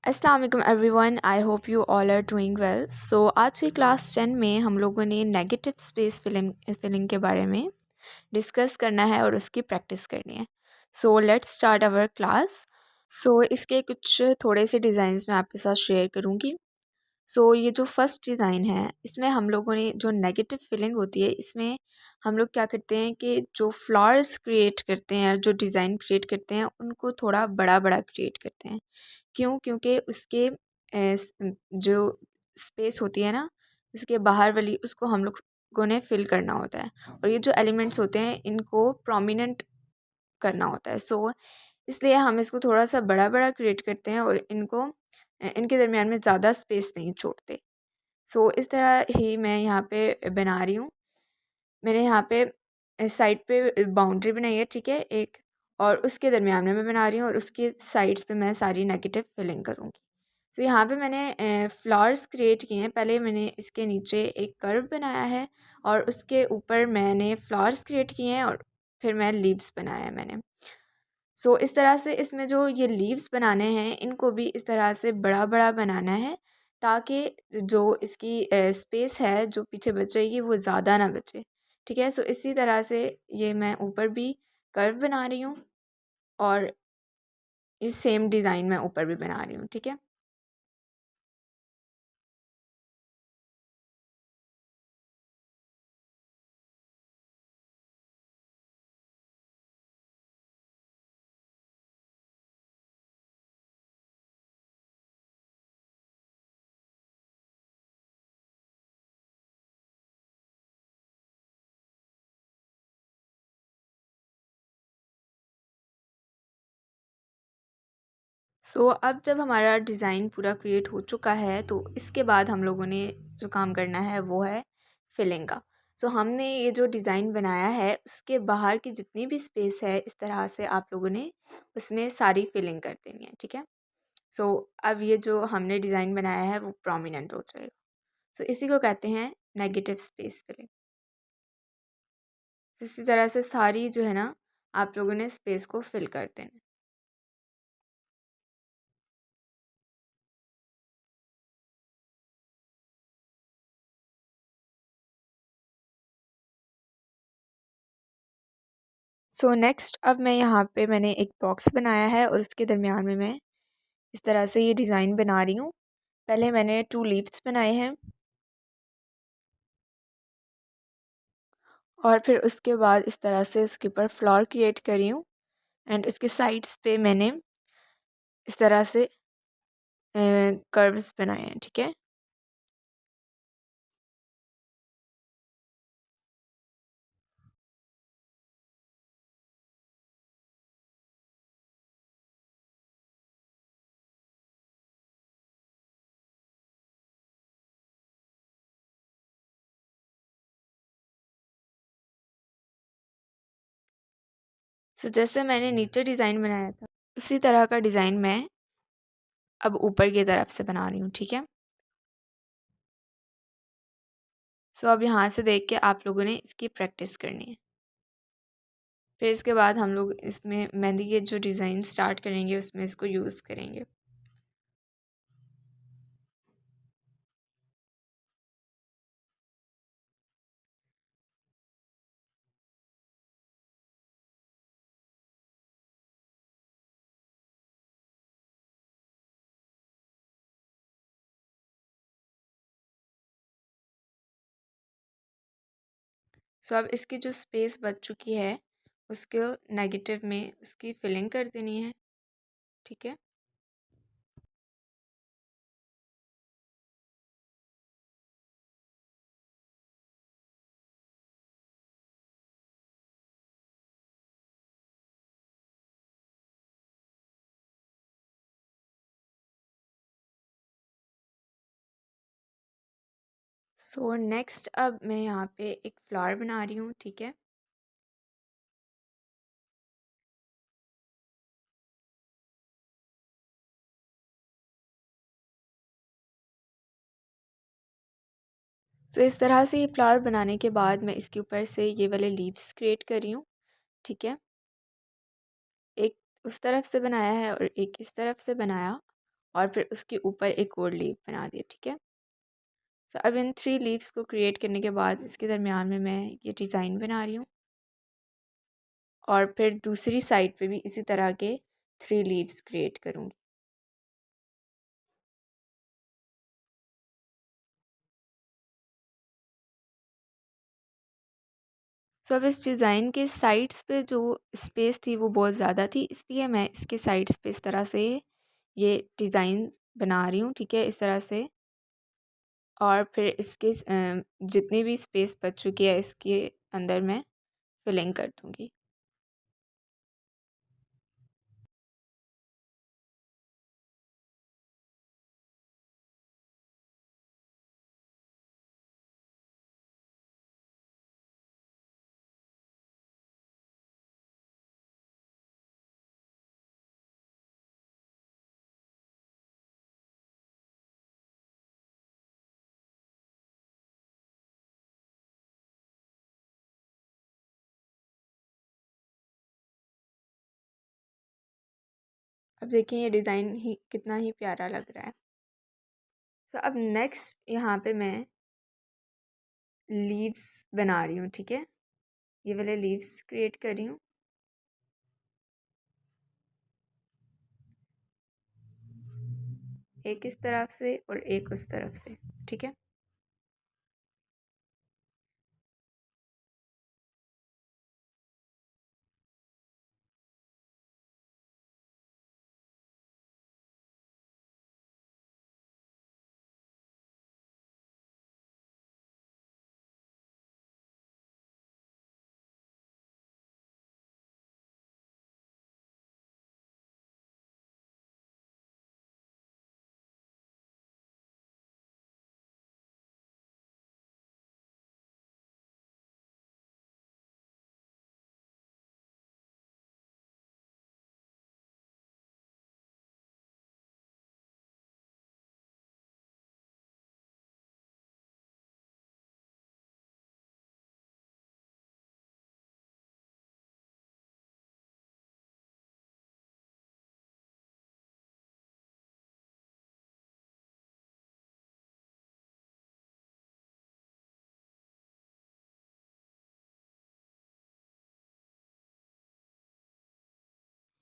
अस्सलाम वालेकुम everyone, I hope you all are doing well. So आज की क्लास 10 में हम लोगों ने नेगेटिव स्पेस फिलिंग के बारे में डिस्कस करना है और उसकी प्रैक्टिस करनी है। So let's start our class. So इसके कुछ थोड़े से डिज़ाइंस मैं आपके साथ शेयर करूँगी। सो ये जो फर्स्ट डिज़ाइन है, इसमें हम लोगों ने जो नेगेटिव फीलिंग होती है, इसमें हम लोग क्या करते हैं कि जो फ्लावर्स क्रिएट करते हैं, जो डिज़ाइन क्रिएट करते हैं, उनको थोड़ा बड़ा बड़ा क्रिएट करते हैं। क्यों? क्योंकि उसके जो स्पेस होती है ना, उसके बाहर वाली, उसको हम लोगों ने फिल करना होता है और ये जो एलिमेंट्स होते हैं, इनको प्रोमिनेंट करना होता है। सो इसलिए हम इसको थोड़ा सा बड़ा बड़ा क्रिएट करते हैं और इनके दरमियान में ज़्यादा स्पेस नहीं छोड़ते। सो इस तरह ही मैं यहाँ पे बना रही हूँ। मैंने यहाँ पे साइड पे बाउंड्री बनाई है, ठीक है, एक, और उसके दरमियान में मैं बना रही हूँ और उसके साइड्स पे मैं सारी नेगेटिव फिलिंग करूँगी। सो यहाँ पे मैंने फ्लावर्स क्रिएट किए हैं। पहले मैंने इसके नीचे एक कर्व बनाया है और उसके ऊपर मैंने फ्लावर्स क्रिएट किए हैं और फिर मैं लीव्स बनाया है मैंने। सो इस तरह से इसमें जो ये लीव्स बनाने हैं, इनको भी इस तरह से बड़ा बड़ा बनाना है ताकि जो इसकी स्पेस है जो पीछे बचेगी वो ज़्यादा ना बचे। ठीक है, सो इसी तरह से ये मैं ऊपर भी कर्व बना रही हूँ और इस सेम डिज़ाइन मैं ऊपर भी बना रही हूँ। ठीक है, सो अब जब हमारा डिज़ाइन पूरा क्रिएट हो चुका है तो इसके बाद हम लोगों ने जो काम करना है वो है फिलिंग का। सो हमने ये जो डिज़ाइन बनाया है उसके बाहर की जितनी भी स्पेस है, इस तरह से आप लोगों ने उसमें सारी फिलिंग कर देनी है। ठीक है, सो अब ये जो हमने डिज़ाइन बनाया है वो प्रोमिनेंट हो जाएगा। सो इसी को कहते हैं नेगेटिव स्पेस फिलिंग। इसी तरह से सारी जो है ना, आप लोगों ने स्पेस को फिल कर देना। सो नेक्स्ट अब मैं यहाँ पे मैंने एक बॉक्स बनाया है और उसके दरमियान में मैं इस तरह से ये डिज़ाइन बना रही हूँ। पहले मैंने 2 लीव्स बनाए हैं और फिर उसके बाद इस तरह से उसके ऊपर फ्लावर क्रिएट करी हूँ एंड उसके साइड्स पे मैंने इस तरह से कर्व्स बनाए हैं। ठीक है, सो जैसे मैंने नीचे डिज़ाइन बनाया था उसी तरह का डिज़ाइन मैं अब ऊपर की तरफ से बना रही हूँ। ठीक है, सो अब यहाँ से देख के आप लोगों ने इसकी प्रैक्टिस करनी है। फिर इसके बाद हम लोग इसमें मेहंदी के जो डिज़ाइन स्टार्ट करेंगे उसमें इसको यूज़ करेंगे। सो अब इसकी जो स्पेस बच चुकी है उसको नेगेटिव में उसकी फिलिंग कर देनी है। ठीक है, सो नेक्स्ट अब मैं यहाँ पे एक फ्लावर बना रही हूँ। ठीक है, सो इस तरह से ये फ्लावर बनाने के बाद मैं इसके ऊपर से ये वाले लीव्स क्रिएट कर रही हूँ। ठीक है, एक उस तरफ से बनाया है और एक इस तरफ से बनाया और फिर उसके ऊपर एक और लीफ बना दिया, ठीक है। तो अब इन 3 लीव्स को क्रिएट करने के बाद इसके दरमियान में मैं ये डिज़ाइन बना रही हूँ और फिर दूसरी साइड पे भी इसी तरह के 3 लीव्स क्रिएट करूँगी। सो अब इस डिज़ाइन के साइड्स पे जो स्पेस थी वो बहुत ज़्यादा थी, इसलिए मैं इसके साइड्स पे इस तरह से ये डिज़ाइन बना रही हूँ, ठीक है, इस तरह से। और फिर इसके जितनी भी स्पेस बच चुकी है इसके अंदर मैं फिलिंग कर दूँगी। अब देखिए ये डिज़ाइन ही कितना ही प्यारा लग रहा है। तो अब नेक्स्ट यहाँ पे मैं लीव्स बना रही हूँ, ठीक है। ये वाले लीव्स क्रिएट कर रही हूँ। एक इस तरफ से और एक उस तरफ से, ठीक है।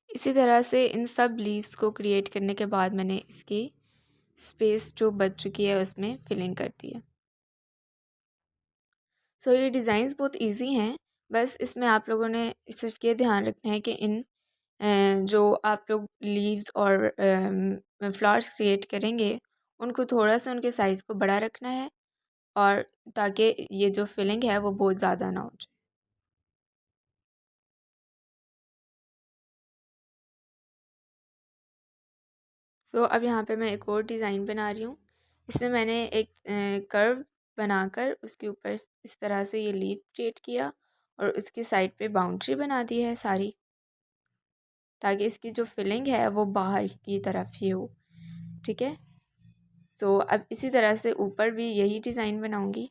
इसी तरह से इन सब लीव्स को क्रिएट करने के बाद मैंने इसकी स्पेस जो बच चुकी है उसमें फिलिंग कर दी है। सो ये डिज़ाइंस बहुत इजी हैं, बस इसमें आप लोगों ने सिर्फ ये ध्यान रखना है कि इन जो आप लोग लीव्स और फ्लावर्स क्रिएट करेंगे उनको थोड़ा सा उनके साइज़ को बड़ा रखना है, और ताकि ये जो फिलिंग है वो बहुत ज़्यादा ना हो जाए। सो अब यहाँ पे मैं एक और डिज़ाइन बना रही हूँ। इसमें मैंने एक कर्व बनाकर उसके ऊपर इस तरह से ये लीफ क्रिएट किया और उसकी साइड पे बाउंड्री बना दी है सारी, ताकि इसकी जो फिलिंग है वो बाहर की तरफ ही हो, ठीक है। सो अब इसी तरह से ऊपर भी यही डिज़ाइन बनाऊँगी।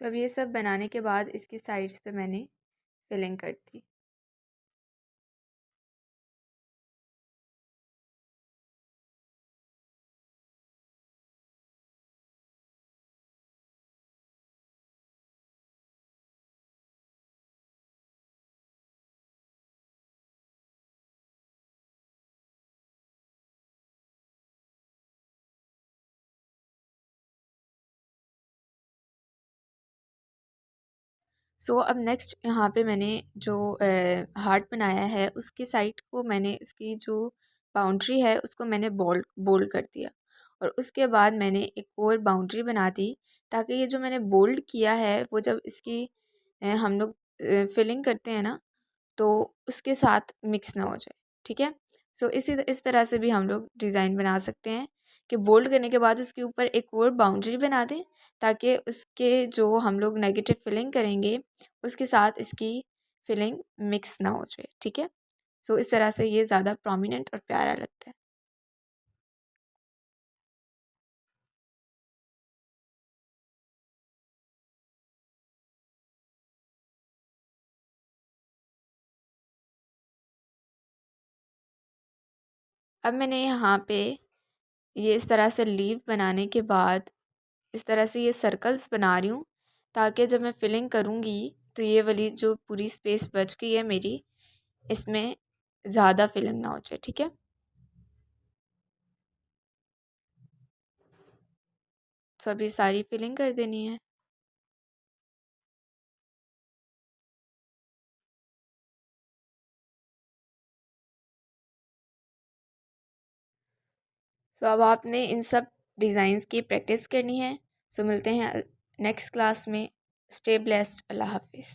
तो अब ये सब बनाने के बाद इसकी साइड्स पे मैंने फिलिंग कर दी। सो अब नेक्स्ट यहाँ पे मैंने जो हार्ट बनाया है उसकी साइड को मैंने उसकी जो बाउंड्री है उसको मैंने बोल्ड बोल्ड कर दिया, और उसके बाद मैंने एक और बाउंड्री बना दी ताकि ये जो मैंने बोल्ड किया है वो जब इसकी हम लोग फिलिंग करते हैं ना तो उसके साथ मिक्स ना हो जाए। ठीक है। सो इस तरह से भी हम लोग डिज़ाइन बना सकते हैं कि बोल्ड करने के बाद उसके ऊपर एक और बाउंड्री बना दें ताकि उसके जो हम लोग नेगेटिव फिलिंग करेंगे उसके साथ इसकी फिलिंग मिक्स ना हो जाए। ठीक है। सो इस तरह से ये ज़्यादा प्रोमिनेंट और प्यारा लगता है। अब मैंने यहाँ पे ये इस तरह से लीव बनाने के बाद इस तरह से ये सर्कल्स बना रही हूँ ताकि जब मैं फिलिंग करूँगी तो ये वाली जो पूरी स्पेस बच गई है मेरी इसमें ज़्यादा फिलिंग ना हो जाए। ठीक है। तो अभी सारी फिलिंग कर देनी है। सो अब आपने इन सब डिज़ाइंस की प्रैक्टिस करनी है। सो मिलते हैं नेक्स्ट क्लास में। Stay blessed. अल्लाह हाफिज़।